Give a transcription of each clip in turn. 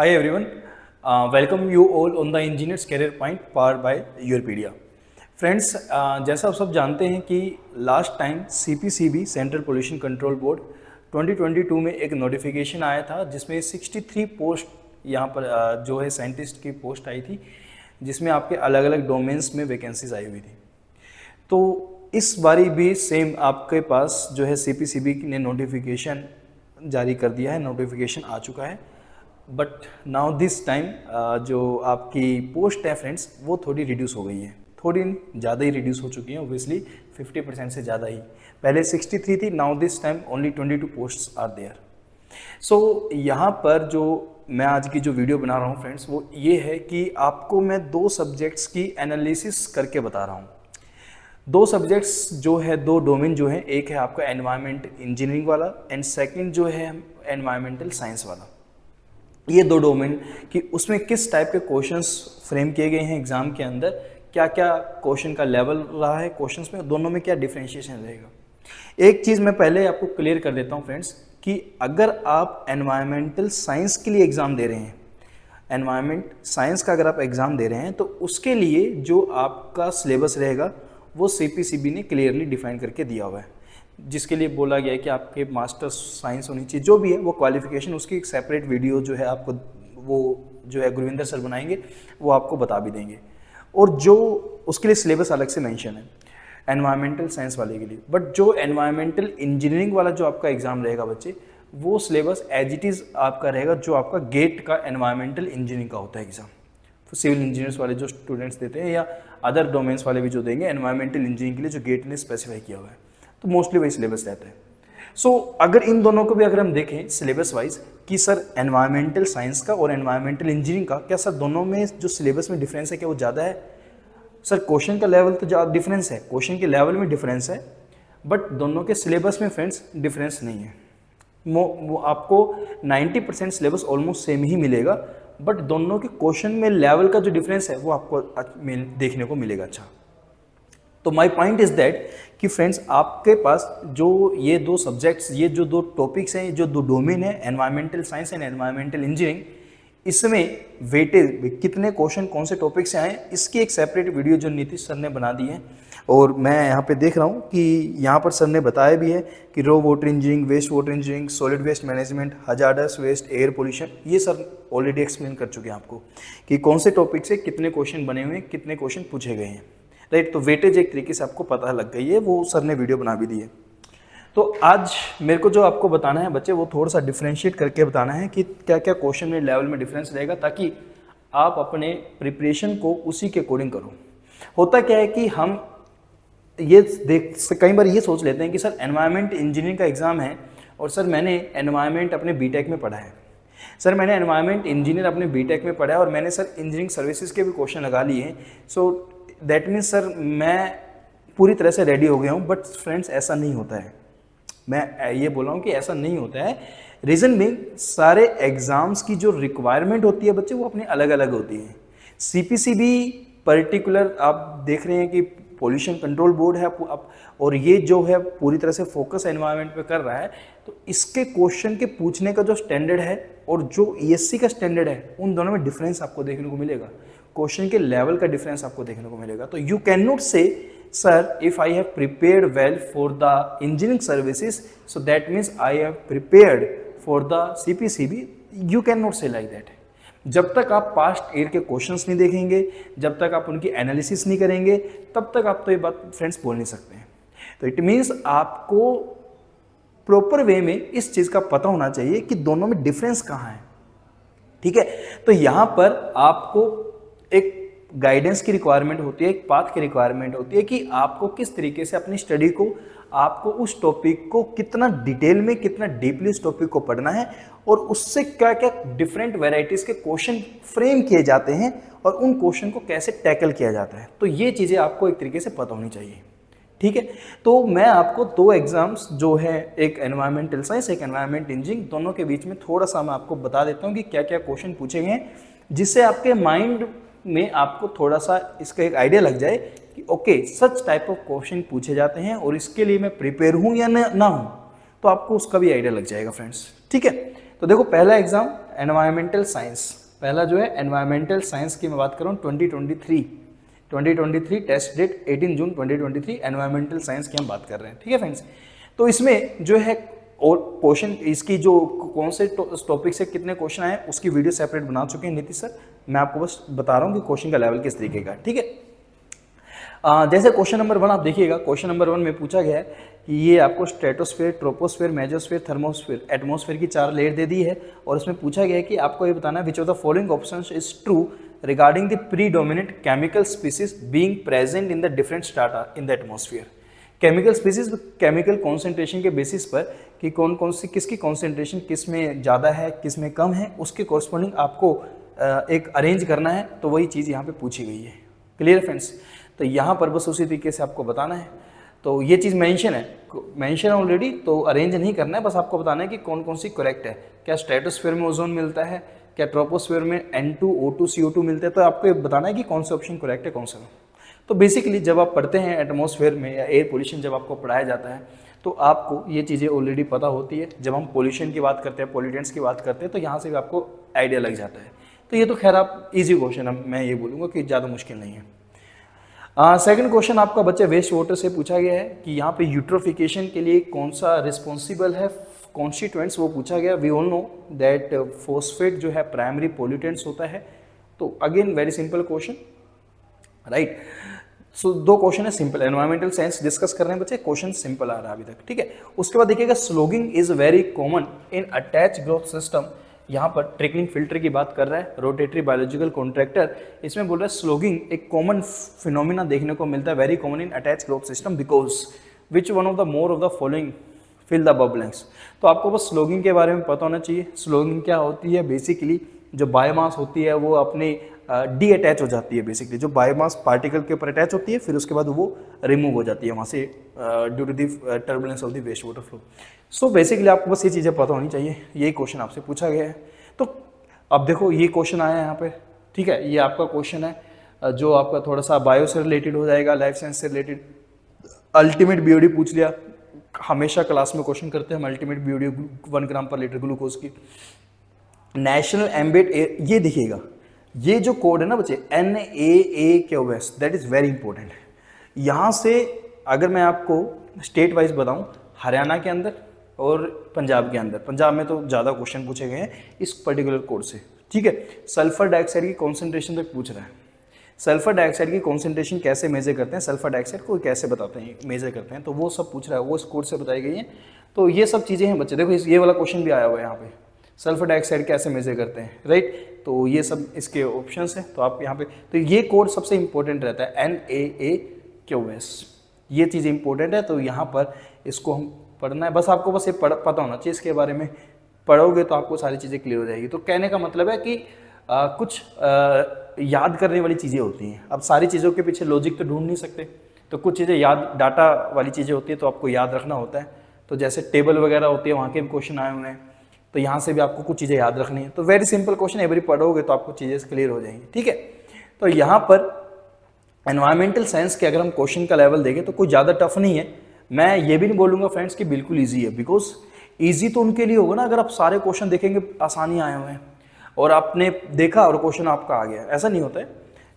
Hi everyone, welcome you all on the Engineers Career Point powered by Europedia. Friends, जैसा आप सब जानते हैं कि last time CPCB central pollution control board 2022 में एक नोटिफिकेशन आया था जिसमें 63 पोस्ट यहाँ पर जो है साइंटिस्ट की पोस्ट आई थी, जिसमें आपके अलग अलग डोमेन्स में वैकेंसीज आई हुई थी। तो इस बारी भी सेम आपके पास जो है CPCB ने नोटिफिकेशन जारी कर दिया है, नोटिफिकेशन आ चुका है। बट नाउ दिस टाइम जो आपकी पोस्ट है फ्रेंड्स वो थोड़ी रिड्यूस हो गई है, थोड़ी ज़्यादा ही रिड्यूस हो चुकी है, ओबियसली 50% से ज़्यादा ही। पहले 63 थी, now this time only 22 posts are there. So यहाँ पर जो मैं आज की जो वीडियो बना रहा हूँ फ्रेंड्स वो ये है कि आपको मैं दो सब्जेक्ट्स की एनालिसिस करके बता रहा हूँ। दो सब्जेक्ट्स जो है, दो डोमेन जो है, एक है आपका एनवायरमेंट इंजीनियरिंग वाला एंड सेकंड जो है एनवायरमेंटल साइंस वाला। ये दो डोमेन कि उसमें किस टाइप के क्वेश्चंस फ्रेम किए गए हैं एग्जाम के अंदर, क्या क्या क्वेश्चन का लेवल रहा है क्वेश्चंस में, दोनों में क्या डिफरेंशिएशन रहेगा। एक चीज़ मैं पहले आपको क्लियर कर देता हूँ फ्रेंड्स कि अगर आप एनवायरमेंटल साइंस के लिए एग्ज़ाम दे रहे हैं, एनवायरमेंट साइंस का अगर आप एग्ज़ाम दे रहे हैं तो उसके लिए जो आपका सिलेबस रहेगा वो CPCB ने क्लियरली डिफाइन करके दिया हुआ है, जिसके लिए बोला गया है कि आपके मास्टर्स साइंस होनी चाहिए, जो भी है वो क्वालिफिकेशन, उसकी एक सेपरेट वीडियो जो है आपको वो जो है गुरविंदर सर बनाएंगे, वो आपको बता भी देंगे। और जो उसके लिए सिलेबस अलग से मेंशन है एनवायरमेंटल साइंस वाले के लिए। बट जो एनवायरमेंटल इंजीनियरिंग वाला जो आपका एग्जाम रहेगा बच्चे, वो सिलेबस एज इट इज़ आपका रहेगा जो आपका गेट का एनवायरमेंटल इंजीनियरिंग का होता है एग्जाम। तो सिविल इंजीनियर्स वाले जो स्टूडेंट्स देते हैं या अदर डोमेन्स वाले भी जो देंगे एनवायरमेंटल इंजीनियरिंग के लिए, जो गेट ने स्पेसिफाई किया हुआ है, तो मोस्टली वही सिलेबस रहता है। सो अगर इन दोनों को भी अगर हम देखें सिलेबस वाइज कि सर एनवायरमेंटल साइंस का और एनवायरमेंटल इंजीनियरिंग का, क्या सर दोनों में जो सिलेबस में डिफरेंस है क्या वो ज़्यादा है? सर क्वेश्चन का लेवल तो ज़्यादा डिफरेंस है, क्वेश्चन के लेवल में डिफरेंस है, बट दोनों के सिलेबस में फ्रेंड्स डिफरेंस नहीं है। वो आपको 90% सिलेबस ऑलमोस्ट सेम ही मिलेगा, बट दोनों के क्वेश्चन में लेवल का जो डिफरेंस है वो आपको देखने को मिलेगा। अच्छा, तो माय पॉइंट इज दैट कि फ्रेंड्स आपके पास जो ये दो सब्जेक्ट्स, ये जो दो टॉपिक्स हैं, जो दो डोमेन है environmental science and environmental engineering, इसमें वेटेज कितने क्वेश्चन कौन से टॉपिक से आए, इसकी एक सेपरेट वीडियो जो नीतीश सर ने बना दी है। और मैं यहाँ पे देख रहा हूँ कि यहाँ पर सर ने बताया भी है कि raw water engineering, waste water engineering, solid waste management, hazardous waste, air pollution, ये सर ऑलरेडी एक्सप्लेन कर चुके हैं आपको कि कौन से टॉपिक से कितने क्वेश्चन बने हुए हैं, कितने क्वेश्चन पूछे गए हैं, राइट। तो वेटेज एक तरीके से आपको पता लग गई है, वो सर ने वीडियो बना भी दी है। तो आज मेरे को जो आपको बताना है बच्चे, वो थोड़ा सा डिफरेंशिएट करके बताना है कि क्या क्या क्वेश्चन में लेवल में डिफरेंस रहेगा, ताकि आप अपने प्रिपरेशन को उसी के अकॉर्डिंग करो। होता क्या है कि हम ये कई बार ये सोच लेते हैं कि सर एनवायरमेंट इंजीनियरिंग का एग्ज़ाम है और सर मैंने एनवायरमेंट अपने बीटेक में पढ़ा है, सर मैंने एनवायरमेंट इंजीनियर अपने बीटेक में पढ़ा है और मैंने सर इंजीनियरिंग सर्विसेज के भी क्वेश्चन लगा लिए हैं, सो दैट मीन्स सर मैं पूरी तरह से रेडी हो गया हूँ। बट फ्रेंड्स ऐसा नहीं होता है, मैं ये बोल रहा हूँ कि ऐसा नहीं होता है। रीज़न बीइंग सारे एग्ज़ाम्स की जो रिक्वायरमेंट होती है बच्चे वो अपनी अलग अलग होती है। CPCB पर्टिकुलर आप देख रहे हैं कि पोल्यूशन कंट्रोल बोर्ड है और ये जो है पूरी तरह से फोकस एनवायरनमेंट पे कर रहा है, तो इसके क्वेश्चन के पूछने का जो स्टैंडर्ड है और जो ESC का स्टैंडर्ड है, उन दोनों में डिफरेंस आपको देखने को मिलेगा, क्वेश्चन के लेवल का डिफरेंस आपको देखने को मिलेगा। तो यू कैन नॉट से sir if I have prepared well for the engineering services, so that means I have prepared for the CPCB, you can not से लाइक दैट। जब तक आप पास्ट ईयर के क्वेश्चंस नहीं देखेंगे, जब तक आप उनकी एनालिसिस नहीं करेंगे, तब तक आप तो ये बात फ्रेंड्स बोल नहीं सकते हैं। तो इट मीन्स आपको प्रॉपर वे में इस चीज़ का पता होना चाहिए कि दोनों में डिफरेंस कहाँ है, ठीक है। तो यहाँ पर आपको एक गाइडेंस की रिक्वायरमेंट होती है, एक पाथ की रिक्वायरमेंट होती है कि आपको किस तरीके से अपनी स्टडी को, आपको उस टॉपिक को कितना डिटेल में, कितना डीपली उस टॉपिक को पढ़ना है और उससे क्या क्या डिफरेंट वैरायटीज़ के क्वेश्चन फ्रेम किए जाते हैं और उन क्वेश्चन को कैसे टैकल किया जाता है। तो ये चीज़ें आपको एक तरीके से पता होनी चाहिए, ठीक है। तो मैं आपको दो एग्जाम्स जो है, एक एनवायरमेंटल साइंस, एक एनवायरमेंट इंजीनियरिंग, दोनों के बीच में थोड़ा सा मैं आपको बता देता हूँ कि क्या क्या क्वेश्चन पूछे गए हैं, जिससे आपके माइंड में आपको थोड़ा सा इसका एक आइडिया लग जाए कि okay such type of question पूछे जाते हैं और इसके लिए मैं प्रिपेयर हूँ या ना हूँ, तो आपको उसका भी आइडिया लग जाएगा फ्रेंड्स, ठीक है। तो देखो पहला एग्जाम एनवायरमेंटल साइंस, पहला जो है एनवायरमेंटल साइंस की मैं बात कर रहा हूँ 2023 टेस्ट डेट 18 जून 2023 एनवायरमेंटल साइंस की हम बात कर रहे हैं, ठीक है फ्रेंड्स। तो इसमें जो है और क्वेश्चन इसकी जो कौन से टॉपिक से कितने क्वेश्चन आए उसकी वीडियो सेपरेट बना चुके हैं नीतीश सर, मैं आपको बस बता रहा हूँ कि क्वेश्चन का लेवल किस तरीके का, ठीक है। जैसे क्वेश्चन नंबर 1 आप देखिएगा, क्वेश्चन नंबर 1 में पूछा गया है कि ये आपको stratosphere, troposphere, mesosphere, thermosphere, atmosphere की 4 लेयर दे दी है और इसमें पूछा गया है कि आपको ये बताना है विच of the following options is true regarding the predominant chemical species being present in the different strata in the atmosphere. Chemical species chemical concentration के बेसिस पर कि कौन कौन सी किसकी कॉन्सेंट्रेशन किस में ज़्यादा है किस में कम है, उसके कॉरस्पॉन्डिंग आपको एक अरेंज करना है, तो वही चीज़ यहाँ पे पूछी गई है। क्लियर फ्रेंड्स, तो यहाँ पर बस उसी तरीके से आपको बताना है। तो ये चीज़ मेंशन ऑलरेडी, तो अरेंज नहीं करना है, बस आपको बताना है कि कौन कौन सी करेक्ट है। क्या स्ट्रेटोस्फेयर में ओजोन मिलता है, क्या ट्रोपोस्फेयर में N2O2 CO2 मिलता है, तो आपको बताना है कि कौन सा ऑप्शन करेक्ट है कौन सा। तो बेसिकली जब आप पढ़ते हैं एटमॉस्फेयर में या एयर पोल्यूशन जब आपको पढ़ाया जाता है तो आपको ये चीज़ें ऑलरेडी पता होती है। जब हम पोल्यूशन की बात करते हैं, पॉल्यूटेंट्स की बात करते हैं, तो यहाँ से भी आपको आइडिया लग जाता है। तो ये तो खैर आप इजी क्वेश्चन है, मैं ये बोलूँगा कि ज़्यादा मुश्किल नहीं है। सेकंड क्वेश्चन आपका बच्चे वेस्ट वाटर से पूछा गया है कि यहाँ पे यूट्रोफिकेशन के लिए कौन सा रिस्पॉन्सिबल है कॉन्स्टिट्यूएंट्स, वो पूछा गया। We all know that phosphate जो है प्राइमरी पोल्यूटेंट्स होता है। तो again very simple question, right. So 2 question है सिंपल, एनवायरमेंटल साइंस डिस्कस कर रहे हैं बच्चे, क्वेश्चन सिंपल आ रहा है अभी तक, ठीक है। उसके बाद देखिएगा sloughing is very common in attach growth system, यहाँ पर ट्रिकलिंग फिल्टर की बात कर रहा है, रोटेटरी बायोलॉजिकल कॉन्ट्रैक्टर, इसमें बोल रहा है स्लोगिंग एक कॉमन फिनोमिना देखने को मिलता है, very common in attach growth system because which one of the more of the following fill the above blanks. तो आपको बस स्लोगिंग के बारे में पता होना चाहिए। स्लोगिंग क्या होती है, बेसिकली जो बायोमास होती है वो अपने डी अटैच हो जाती है, बेसिकली जो बायोमास पार्टिकल के ऊपर अटैच होती है, फिर उसके बाद वो रिमूव हो जाती है वहाँ से due to the turbulence of the waste water flow. So basically आपको बस ये चीज़ें पता होनी चाहिए, यही क्वेश्चन आपसे पूछा गया है। तो अब देखो ये क्वेश्चन आया है यहाँ पे, ठीक है, ये आपका क्वेश्चन है जो आपका थोड़ा सा बायो से रिलेटेड हो जाएगा, लाइफ साइंस से रिलेटेड। अल्टीमेट बीओडी पूछ लिया, हमेशा क्लास में क्वेश्चन करते हैं हम अल्टीमेट बीओडी 1 ग्राम पर लीटर ग्लूकोज की। नेशनल एम्बिएंट एयर, ये देखिएगा ये जो कोड है ना बच्चे NAAQS, that is very important. यहाँ से अगर मैं आपको स्टेट वाइज बताऊँ, हरियाणा के अंदर और पंजाब के अंदर, पंजाब में तो ज़्यादा क्वेश्चन पूछे गए हैं इस पर्टिकुलर कोड से, ठीक है। सल्फर डाइऑक्साइड की कॉन्सेंट्रेशन तक पूछ रहा है। सल्फर डाइऑक्साइड की कॉन्सेंट्रेशन कैसे मेजर करते हैं, सल्फर डाइऑक्साइड को कैसे बताते हैं मेजर करते हैं, तो वो सब पूछ रहा है, वो इस कोड से बताई गई है। तो ये सब चीज़ें हैं बच्चे, देखो ये वाला क्वेश्चन भी आया हुआ है यहाँ पे, सल्फर डाइऑक्साइड कैसे मेजर करते हैं, राइट। तो ये सब इसके ऑप्शंस हैं। तो आप यहाँ पे, तो ये कोड सबसे इंपॉर्टेंट रहता है NAAQS, ये चीज़ इंपॉर्टेंट है। तो यहाँ पर इसको हम पढ़ना है, बस आपको बस ये पता होना चाहिए इसके बारे में, पढ़ोगे तो आपको सारी चीज़ें क्लियर हो जाएगी। तो कहने का मतलब है कि कुछ याद करने वाली चीज़ें होती हैं। अब सारी चीज़ों के पीछे लॉजिक तो ढूंढ नहीं सकते, तो कुछ चीज़ें याद, डाटा वाली चीज़ें होती है तो आपको याद रखना होता है। तो जैसे टेबल वगैरह होती है, वहाँ के भी क्वेश्चन आए हुए हैं, तो यहाँ से भी आपको कुछ चीज़ें याद रखनी है। तो वेरी सिंपल क्वेश्चन, एवरी पढ़ोगे तो आपको चीज़ें क्लियर हो जाएंगी, ठीक है। तो यहाँ पर एनवायरमेंटल साइंस के अगर हम क्वेश्चन का लेवल देखें तो कोई ज़्यादा टफ नहीं है। मैं ये भी नहीं बोलूँगा फ्रेंड्स कि बिल्कुल ईजी है, बिकॉज ईजी तो उनके लिए होगा ना अगर आप सारे क्वेश्चन देखेंगे आसानी आए हुए हैं और आपने देखा और क्वेश्चन आपका आ गया, ऐसा नहीं होता है।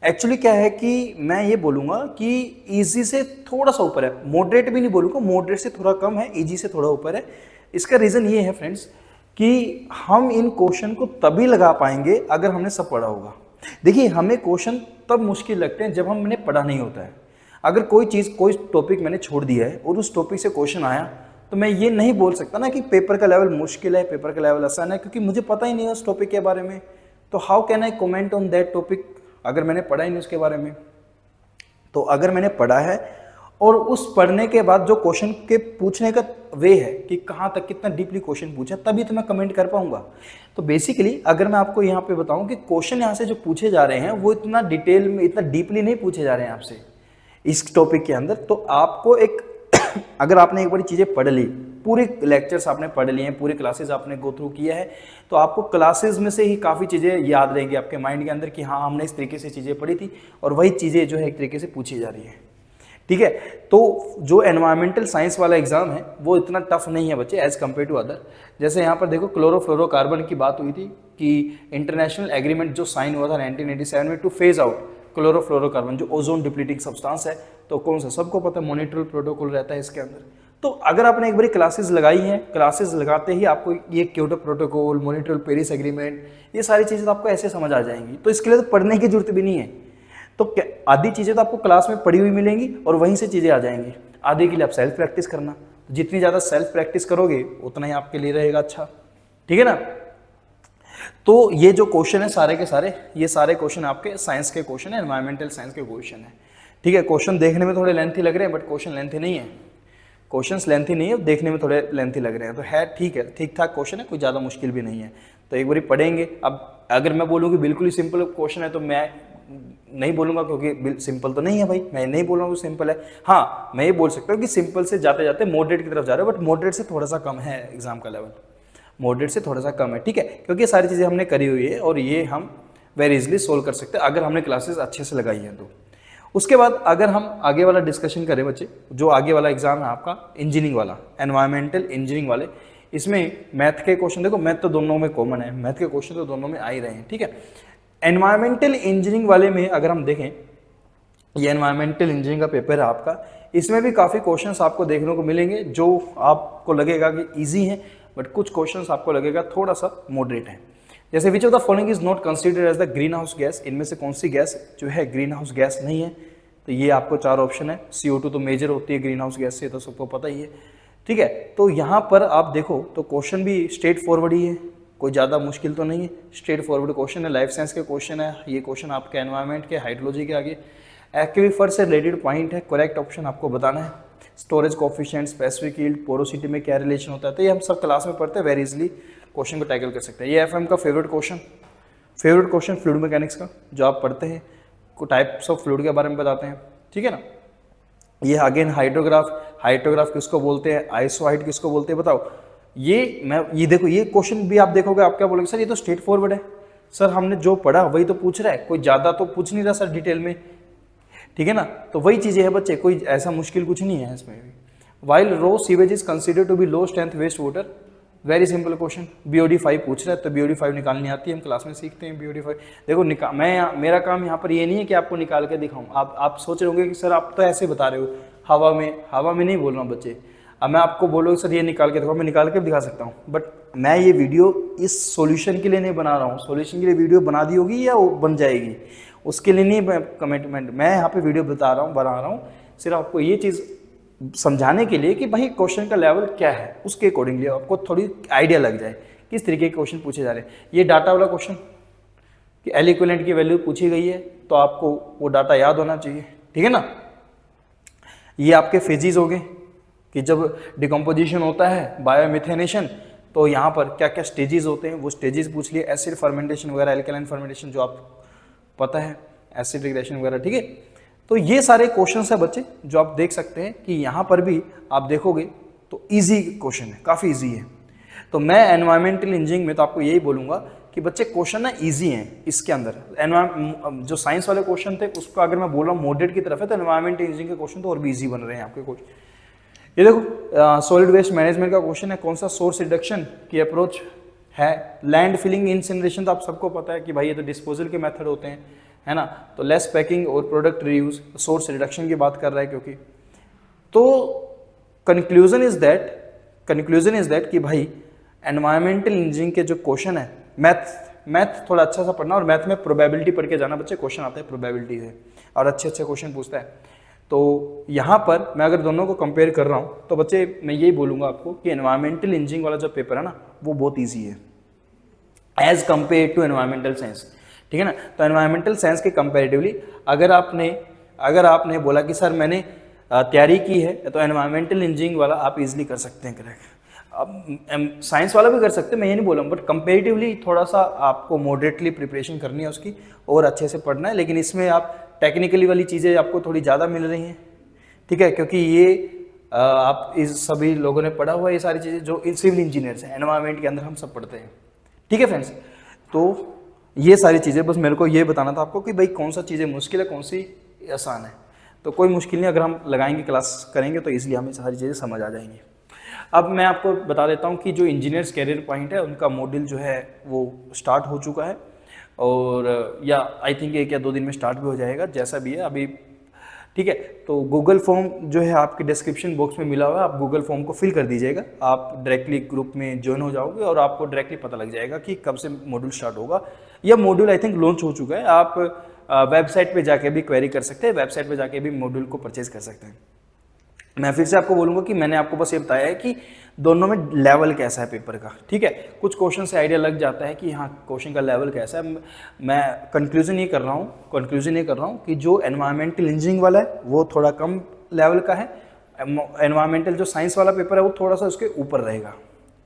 एक्चुअली क्या है कि मैं ये बोलूँगा कि ईजी से थोड़ा सा ऊपर है, मॉडरेट भी नहीं बोलूँगा, मॉडरेट से थोड़ा कम है, ईजी से थोड़ा ऊपर है। इसका रीज़न ये है फ्रेंड्स कि हम इन क्वेश्चन को तभी लगा पाएंगे अगर हमने सब पढ़ा होगा। देखिए हमें क्वेश्चन तब मुश्किल लगते हैं जब हमने पढ़ा नहीं होता है। अगर कोई चीज़, कोई टॉपिक मैंने छोड़ दिया है और उस टॉपिक से क्वेश्चन आया, तो मैं ये नहीं बोल सकता ना कि पेपर का लेवल मुश्किल है, पेपर का लेवल आसान है, क्योंकि मुझे पता ही नहीं है उस टॉपिक के बारे में। तो how can I comment on that topic अगर मैंने पढ़ा ही नहीं उसके बारे में। तो अगर मैंने पढ़ा है और उस पढ़ने के बाद जो क्वेश्चन के पूछने का वे है कि कहाँ तक कितना डीपली क्वेश्चन पूछा, तभी तो मैं कमेंट कर पाऊंगा। तो बेसिकली अगर मैं आपको यहाँ पे बताऊं कि क्वेश्चन यहाँ से जो पूछे जा रहे हैं वो इतना डिटेल में, इतना डीपली नहीं पूछे जा रहे हैं आपसे इस टॉपिक के अंदर। तो आपको एक अगर आपने एक बारी चीज़ें पढ़ ली, पूरे लेक्चर्स आपने पढ़ लिए हैं, पूरे क्लासेस आपने गो थ्रू किया है, तो आपको क्लासेस में से ही काफ़ी चीज़ें याद रहेंगी आपके माइंड के अंदर कि हाँ हमने इस तरीके से चीज़ें पढ़ी थी और वही चीज़ें जो है एक तरीके से पूछी जा रही है। ठीक है। तो जो एनवायरमेंटल साइंस वाला एग्जाम है वो इतना टफ नहीं है बच्चे एज कम्पेयर टू अदर। जैसे यहाँ पर देखो क्लोरोफ्लोरोकार्बन की बात हुई थी कि इंटरनेशनल एग्रीमेंट जो साइन हुआ था 1987 में टू फेज आउट क्लोरोफ्लोरोकार्बन जो ओजोन डिप्लीटिंग सब्सटेंस है, तो कौन सा सबको पता है मॉनिट्रल प्रोटोकॉल रहता है इसके अंदर। तो अगर आपने एक बार क्लासेस लगाई हैं, क्लासेस लगाते ही आपको ये क्योटो प्रोटोकॉल, मॉनिट्रल पेरिस एग्रीमेंट, ये सारी चीज़ें तो आपको ऐसे समझ आ जाएंगी। तो इसके लिए तो पढ़ने की जरूरत भी नहीं है। तो आधी चीज़ें तो आपको क्लास में पढ़ी हुई मिलेंगी और वहीं से चीज़ें आ जाएंगी। आधे के लिए आप सेल्फ प्रैक्टिस करना, जितनी ज़्यादा सेल्फ प्रैक्टिस करोगे उतना ही आपके लिए रहेगा अच्छा, ठीक है ना। तो ये जो क्वेश्चन है सारे के सारे, ये सारे क्वेश्चन आपके साइंस के क्वेश्चन है, एनवायरमेंटल साइंस के क्वेश्चन है, ठीक है। क्वेश्चन देखने में थोड़े लेंथी लग रहे हैं बट क्वेश्चन लेंथी नहीं है, क्वेश्चंस लेंथी नहीं है, देखने में थोड़े लेंथी लग रहे हैं। तो है ठीक है, ठीक ठाक क्वेश्चन है, कोई ज़्यादा मुश्किल भी नहीं है। तो एक बार पढ़ेंगे। अब अगर मैं बोलूँ कि बिल्कुल ही सिंपल क्वेश्चन है तो मैं नहीं बोलूँगा, क्योंकि सिंपल तो नहीं है भाई, मैं नहीं बोल रहा हूँ सिंपल है। हाँ, मैं ये बोल सकता हूँ कि सिंपल से जाते जाते मॉडरेट की तरफ जा रहे हो, बट मॉडरेट से थोड़ा सा कम है एग्जाम का लेवल, मॉडरेट से थोड़ा सा कम है, ठीक है। क्योंकि ये सारी चीज़ें हमने करी हुई है और ये हम वेरी इजली सोल्व कर सकते हैं अगर हमने क्लासेस अच्छे से लगाई हैं तो। उसके बाद अगर हम आगे वाला डिस्कशन करें बच्चे, जो आगे वाला एग्जाम है आपका इंजीनियरिंग वाला, एनवायरमेंटल इंजीनियरिंग वाले, इसमें मैथ के क्वेश्चन, देखो मैथ तो दोनों में कॉमन है, मैथ के क्वेश्चन तो दोनों में आ ही रहे हैं, ठीक है। एनवायरमेंटल इंजीनियरिंग वाले में अगर हम देखें, ये एनवायरमेंटल इंजीनियरिंग का पेपर है आपका, इसमें भी काफ़ी क्वेश्चंस आपको देखने को मिलेंगे जो आपको लगेगा कि ईजी हैं, बट कुछ क्वेश्चंस आपको लगेगा थोड़ा सा मॉडरेट है। जैसे which of the following is not considered as the green house gas, इनमें से कौन सी गैस जो है ग्रीन हाउस गैस नहीं है। तो ये आपको 4 ऑप्शन है। CO2 तो मेजर होती है ग्रीन हाउस गैस से, तो सबको पता ही है, ठीक है। तो यहाँ पर आप देखो तो क्वेश्चन भी स्ट्रेट फॉरवर्ड ही है, कोई ज़्यादा मुश्किल तो नहीं है, स्ट्रेट फॉरवर्ड क्वेश्चन है, लाइफ साइंस के क्वेश्चन है। ये क्वेश्चन आपके एनवायरमेंट के, हाइड्रोलॉजी के आगे, एक्विफर से रिलेटेड पॉइंट है, करेक्ट ऑप्शन आपको बताना है। Storage coefficient, specific yield, porosity में क्या रिलेशन होता है, तो ये हम सब क्लास में पढ़ते हैं, वेरी इजली क्वेश्चन को टैकल कर सकते हैं। ये FM का फेवरेट क्वेश्चन फ्लूइड मैकेनिक्स का जो आप पढ़ते हैं, को टाइप्स ऑफ फ्लूइड के बारे में बताते हैं, ठीक है ना। ये अगेन हाइड्रोग्राफ किसको बोलते हैं, आइसोहाइट किसको बोलते हैं, बताओ। ये देखो, ये क्वेश्चन भी आप देखोगे, आप क्या बोलोगे, सर ये तो स्ट्रेट फॉरवर्ड है, सर हमने जो पढ़ा वही तो पूछ रहा है, कोई ज़्यादा तो पूछ नहीं रहा सर डिटेल में, ठीक है ना। तो वही चीज़ें हैं बच्चे, कोई ऐसा मुश्किल कुछ नहीं है इसमें भी। While raw sewage is considered to be low strength waste water, very simple question. BOD 5 पूछ रहा है, तो BOD 5 निकालनी आती है, हम क्लास में सीखते हैं BOD 5। देखो मेरा काम यहाँ पर ये नहीं है कि आपको निकाल के दिखाऊं। आप सोच रहे होंगे कि सर आप तो ऐसे बता रहे हो, हवा में नहीं बोल रहा हूँ बच्चे। अब मैं आपको बोलूँ सर ये निकाल के दिखाओ, मैं निकाल के भी दिखा सकता हूँ, बट मैं ये वीडियो इस सॉल्यूशन के लिए नहीं बना रहा हूँ। सॉल्यूशन के लिए वीडियो बना दी होगी या वो बन जाएगी, उसके लिए नहीं कमिटमेंट। मैं यहाँ पे वीडियो बना रहा हूँ सिर्फ आपको ये चीज़ समझाने के लिए कि भाई क्वेश्चन का लेवल क्या है, उसके अकॉर्डिंगली आपको थोड़ी आइडिया लग जाए किस तरीके के क्वेश्चन पूछे जा रहे हैं। ये डाटा वाला क्वेश्चन कि L इक्विवेलेंट की वैल्यू पूछी गई है, तो आपको वो डाटा याद होना चाहिए, ठीक है ना। ये आपके फेजेस हो गए कि जब डिकम्पोजिशन होता है, बायोमिथेनेशन, तो यहाँ पर क्या क्या स्टेजेस होते हैं वो स्टेजेस पूछ लिए। एसिड फर्मेंटेशन वगैरह, एल्कलाइन फर्मेंटेशन जो आप पता है, एसिड रिग्रेशन वगैरह, ठीक है। तो ये सारे क्वेश्चंस है बच्चे जो आप देख सकते हैं कि यहाँ पर भी आप देखोगे तो इजी क्वेश्चन है, काफ़ी इजी है। तो मैं एनवायरमेंटल इंजीनियरिंग में तो आपको यही बोलूँगा कि बच्चे क्वेश्चन ना इजी हैं इसके अंदर। जो साइंस वाले क्वेश्चन थे उसको अगर मैं बोल रहा हूँ मॉडरेट की तरफ है, तो एनवायरमेंटल इंजीनियरिंग के क्वेश्चन तो और भी ईजी बन रहे हैं आपके क्वेश्चन। ये देखो सॉलिड वेस्ट मैनेजमेंट का क्वेश्चन है, कौन सा सोर्स रिडक्शन की अप्रोच है। लैंड फिलिंग इंसिनरेशन तो आप सबको पता है कि भाई ये तो डिस्पोजल के मेथड होते हैं, है ना। तो लेस पैकिंग और प्रोडक्ट रीयूज, सोर्स रिडक्शन की बात कर रहा है क्योंकि। तो कंक्लूजन इज दैट कि भाई एनवायरमेंटल इंजीनियरिंग के जो क्वेश्चन है, मैथ थोड़ा अच्छा सा पढ़ना, और मैथ में प्रोबेबिलिटी पढ़ के जाना बच्चे, क्वेश्चन आता है प्रोबेबिलिटी से और अच्छे क्वेश्चन पूछता है। तो यहाँ पर मैं अगर दोनों को कंपेयर कर रहा हूँ तो बच्चे मैं यही बोलूँगा आपको कि एनवायरमेंटल इंजीनियरिंग वाला जो पेपर है ना वो बहुत ईजी है as compare to environmental science, ठीक है ना। तो एनवायरमेंटल साइंस के कंपैरेटिवली अगर आपने बोला कि सर मैंने तैयारी की है, तो एनवायरमेंटल इंजीनियरिंग वाला आप इजीली कर सकते हैं क्रैक। अब साइंस वाला भी कर सकते हैं, मैं ये नहीं बोला, बट कंपैरेटिवली थोड़ा सा आपको मॉडरेटली प्रिपरेशन करनी है उसकी और अच्छे से पढ़ना है। लेकिन इसमें आप टेक्निकली वाली चीज़ें आपको थोड़ी ज़्यादा मिल रही हैं, ठीक है, क्योंकि ये आप इस सभी लोगों ने पढ़ा हुआ है ये सारी चीज़ें जो सिविल इंजीनियर्स हैं, एनवायरमेंट के अंदर हम सब पढ़ते हैं, ठीक है फ्रेंड्स। तो ये सारी चीज़ें बस मेरे को ये बताना था आपको कि भाई कौन सा चीज़ें मुश्किल है, कौन सी आसान है। तो कोई मुश्किल नहीं, अगर हम लगाएंगे क्लास करेंगे तो इसलिए हमें सारी चीज़ें समझ आ जाएंगी। अब मैं आपको बता देता हूँ कि जो इंजीनियर्स कैरियर पॉइंट है उनका मॉड्यूल जो है वो स्टार्ट हो चुका है, और या आई थिंक 1 या 2 दिन में स्टार्ट भी हो जाएगा, जैसा भी है अभी, ठीक है। तो गूगल फॉर्म जो है आपके डिस्क्रिप्शन बॉक्स में मिला हुआ है, आप गूगल फॉर्म को फिल कर दीजिएगा, आप डायरेक्टली ग्रुप में ज्वाइन हो जाओगे और आपको डायरेक्टली पता लग जाएगा कि कब से मॉड्यूल स्टार्ट होगा। यह मॉड्यूल आई थिंक लॉन्च हो चुका है, आप वेबसाइट पे जाके भी क्वेरी कर सकते हैं, वेबसाइट पे जाके भी मॉड्यूल को परचेज कर सकते हैं। मैं फिर से आपको बोलूँगा कि मैंने आपको बस ये बताया है कि दोनों में लेवल कैसा है पेपर का, ठीक है। कुछ क्वेश्चन से आइडिया लग जाता है कि हाँ क्वेश्चन का लेवल कैसा है। मैं कंक्लूजन ये कर रहा हूँ कि जो एनवायरमेंटल इंजीनियरिंग वाला है वो थोड़ा कम लेवल का है, एनवायरमेंटल जो साइंस वाला पेपर है वो थोड़ा सा उसके ऊपर रहेगा,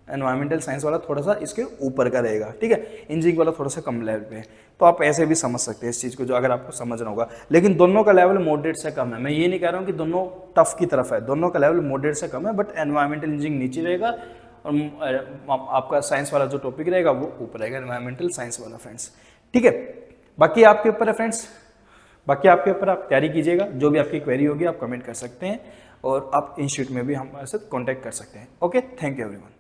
एनवायरमेंटल साइंस वाला थोड़ा सा इसके ऊपर का रहेगा, ठीक है। इंजीनियरिंग वाला थोड़ा सा कम लेवल पे है, तो आप ऐसे भी समझ सकते हैं इस चीज़ को, जो अगर आपको समझना होगा। लेकिन दोनों का लेवल मॉडरेट से कम है, मैं ये नहीं कह रहा हूँ कि दोनों टफ की तरफ है, दोनों का लेवल मॉडरेट से कम है, बट एनवायरमेंटल इंजीनियरिंग नीचे रहेगा और आपका साइंस वाला जो टॉपिक रहेगा वो ऊपर रहेगा, एनवायरमेंटल साइंस वाला फ्रेंड्स, ठीक है। बाकी आपके ऊपर है फ्रेंड्स, बाकी आपके ऊपर, आप तैयारी कीजिएगा, जो भी आपकी क्वेरी होगी आप कमेंट कर सकते हैं और आप इंस्टीट्यूट में भी हमारे साथ कॉन्टैक्ट कर सकते हैं। Okay, thank you everyone.